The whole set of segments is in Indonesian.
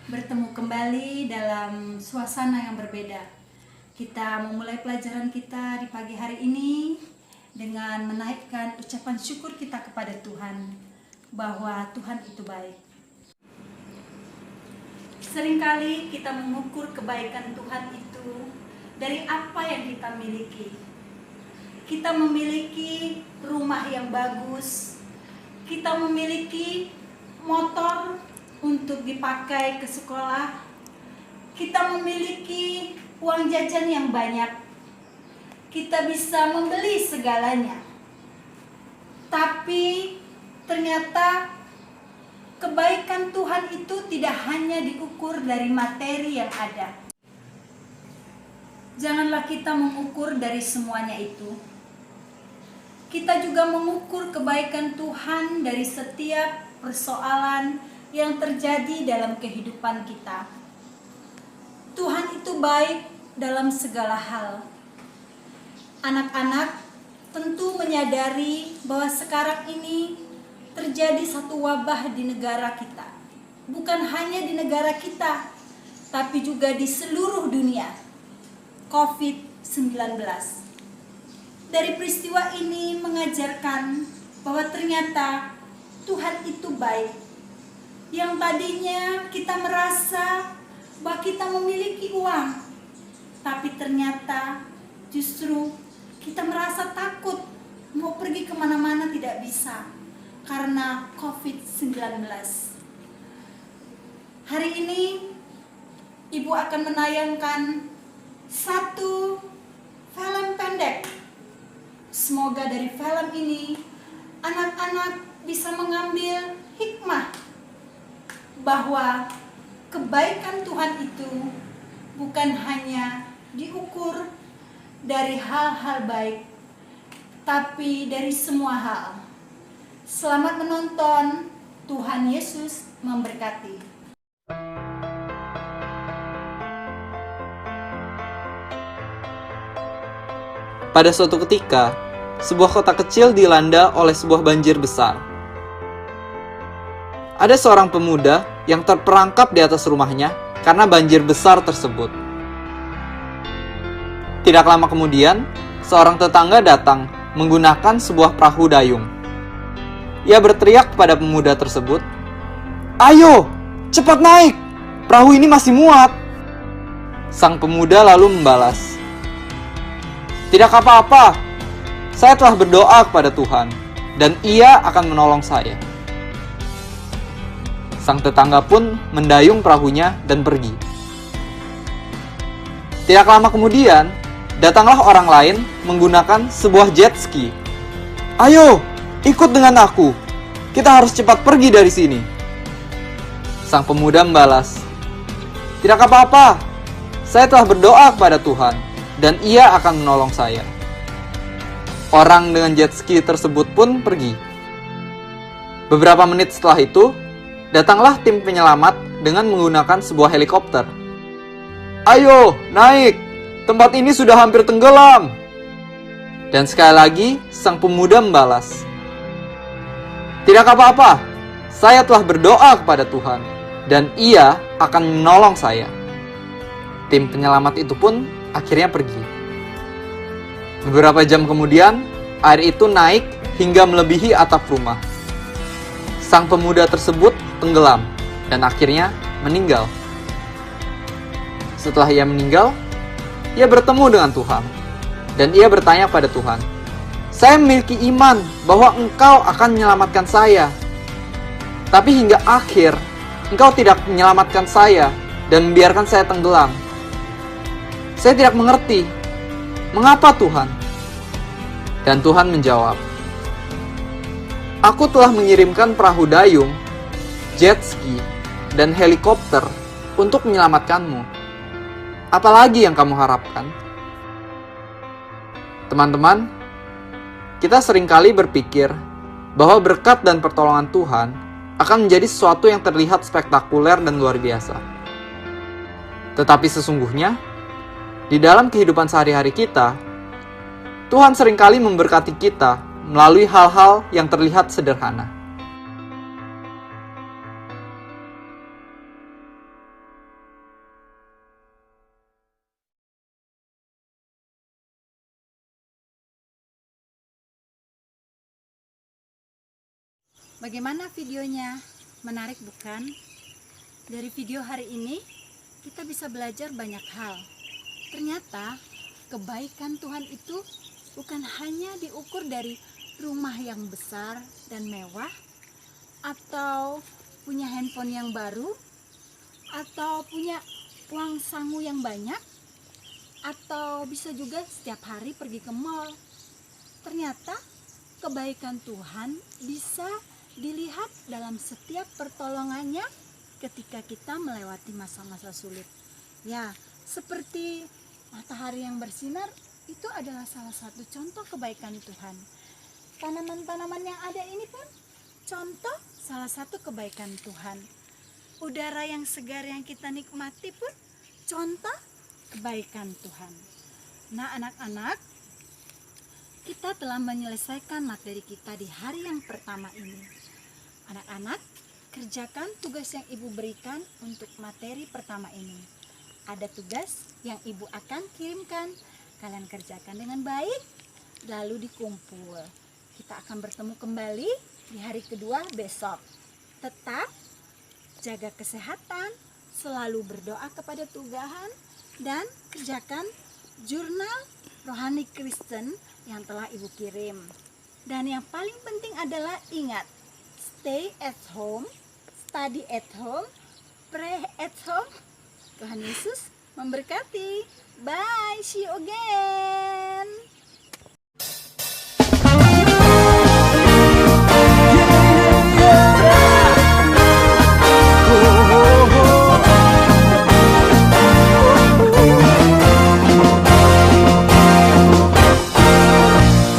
bertemu kembali dalam suasana yang berbeda. Kita memulai pelajaran kita di pagi hari ini dengan menaikkan ucapan syukur kita kepada Tuhan bahwa Tuhan itu baik. Seringkali kita mengukur kebaikan Tuhan itu dari apa yang kita miliki. Kita memiliki rumah yang bagus, kita memiliki motor untuk dipakai ke sekolah, kita memiliki uang jajan yang banyak, kita bisa membeli segalanya. Tapi ternyata kebaikan Tuhan itu tidak hanya diukur dari materi yang ada. Janganlah kita mengukur dari semuanya itu. Kita juga mengukur kebaikan Tuhan dari setiap persoalan yang terjadi dalam kehidupan kita. Tuhan itu baik dalam segala hal. Anak-anak tentu menyadari bahwa sekarang ini terjadi satu wabah di negara kita. Bukan hanya di negara kita, tapi juga di seluruh dunia. COVID-19. Dari peristiwa ini mengajarkan bahwa ternyata Tuhan itu baik. Yang tadinya kita merasa bahwa kita memiliki uang, tapi ternyata justru kita merasa takut mau pergi kemana-mana tidak bisa karena COVID-19. Hari ini Ibu akan menayangkan satu film pendek. Semoga dari film ini anak-anak bisa mengambil hikmah bahwa kebaikan Tuhan itu bukan hanya diukur dari hal-hal baik, tapi dari semua hal. Selamat menonton. Tuhan Yesus memberkati. Pada suatu ketika, sebuah kota kecil dilanda oleh sebuah banjir besar. Ada seorang pemuda yang terperangkap di atas rumahnya karena banjir besar tersebut. Tidak lama kemudian, seorang tetangga datang menggunakan sebuah perahu dayung. Ia berteriak kepada pemuda tersebut, "Ayo, cepat naik! Perahu ini masih muat!" Sang pemuda lalu membalas, "Tidak apa-apa, saya telah berdoa kepada Tuhan, dan Ia akan menolong saya." Sang tetangga pun mendayung perahunya dan pergi. Tidak lama kemudian, datanglah orang lain menggunakan sebuah jet ski. "Ayo, ikut dengan aku. Kita harus cepat pergi dari sini." Sang pemuda membalas, "Tidak apa-apa, saya telah berdoa kepada Tuhan, dan Ia akan menolong saya." Orang dengan jet ski tersebut pun pergi. Beberapa menit setelah itu, datanglah tim penyelamat dengan menggunakan sebuah helikopter. "Ayo, naik! Tempat ini sudah hampir tenggelam." Dan sekali lagi, sang pemuda membalas, "Tidak apa-apa, saya telah berdoa kepada Tuhan, dan Ia akan menolong saya." Tim penyelamat itu pun akhirnya pergi. Beberapa jam kemudian, air itu naik hingga melebihi atap rumah. Sang pemuda tersebut tenggelam dan akhirnya meninggal. Setelah ia meninggal, ia bertemu dengan Tuhan dan ia bertanya pada Tuhan, "Saya memiliki iman bahwa Engkau akan menyelamatkan saya. Tapi hingga akhir, Engkau tidak menyelamatkan saya dan membiarkan saya tenggelam. Saya tidak mengerti. Mengapa Tuhan?" Dan Tuhan menjawab, "Aku telah mengirimkan perahu dayung, jet ski, dan helikopter untuk menyelamatkanmu. Apalagi yang kamu harapkan?" Teman-teman, kita seringkali berpikir bahwa berkat dan pertolongan Tuhan akan menjadi sesuatu yang terlihat spektakuler dan luar biasa. Tetapi sesungguhnya, di dalam kehidupan sehari-hari kita, Tuhan seringkali memberkati kita melalui hal-hal yang terlihat sederhana. Bagaimana videonya? Menarik bukan? Dari video hari ini kita bisa belajar banyak hal. Ternyata kebaikan Tuhan itu bukan hanya diukur dari rumah yang besar dan mewah, atau punya handphone yang baru, atau punya uang sangu yang banyak, atau bisa juga setiap hari pergi ke mall. Ternyata kebaikan Tuhan bisa dilihat dalam setiap pertolongannya ketika kita melewati masa-masa sulit. Ya, seperti matahari yang bersinar, itu adalah salah satu contoh kebaikan Tuhan. Tanaman-tanaman yang ada ini pun contoh salah satu kebaikan Tuhan. Udara yang segar yang kita nikmati pun contoh kebaikan Tuhan. Nah, anak-anak, kita telah menyelesaikan materi kita di hari yang pertama ini. Anak-anak, kerjakan tugas yang Ibu berikan untuk materi pertama ini. Ada tugas yang Ibu akan kirimkan. Kalian kerjakan dengan baik, lalu dikumpul. Kita akan bertemu kembali di hari kedua besok. Tetap jaga kesehatan, selalu berdoa kepada Tuhan, dan kerjakan jurnal rohani Kristen yang telah Ibu kirim. Dan yang paling penting adalah ingat, stay at home, study at home, pray at home. Tuhan Yesus memberkati. Bye, see you again.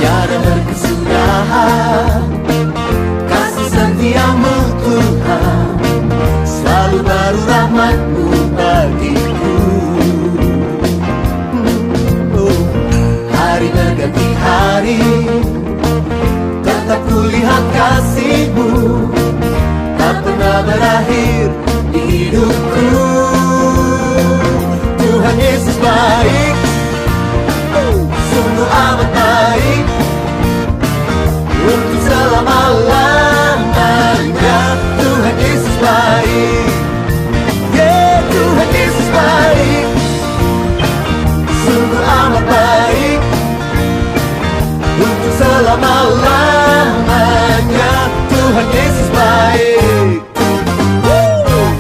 Tiada berkesudahan kasih setiamu Tuhan, selalu baru rahmat-Mu bagiku. Hari berganti hari, tetap kulihat kasih-Mu, tak pernah berakhir di hidupku. Tuhan Yesus baik, sungguh amat baik, untuk selama-lamanya. Tuhan Yesus baik, yeah, Tuhan Yesus baik, sungguh amat baik, untuk selama-lamanya.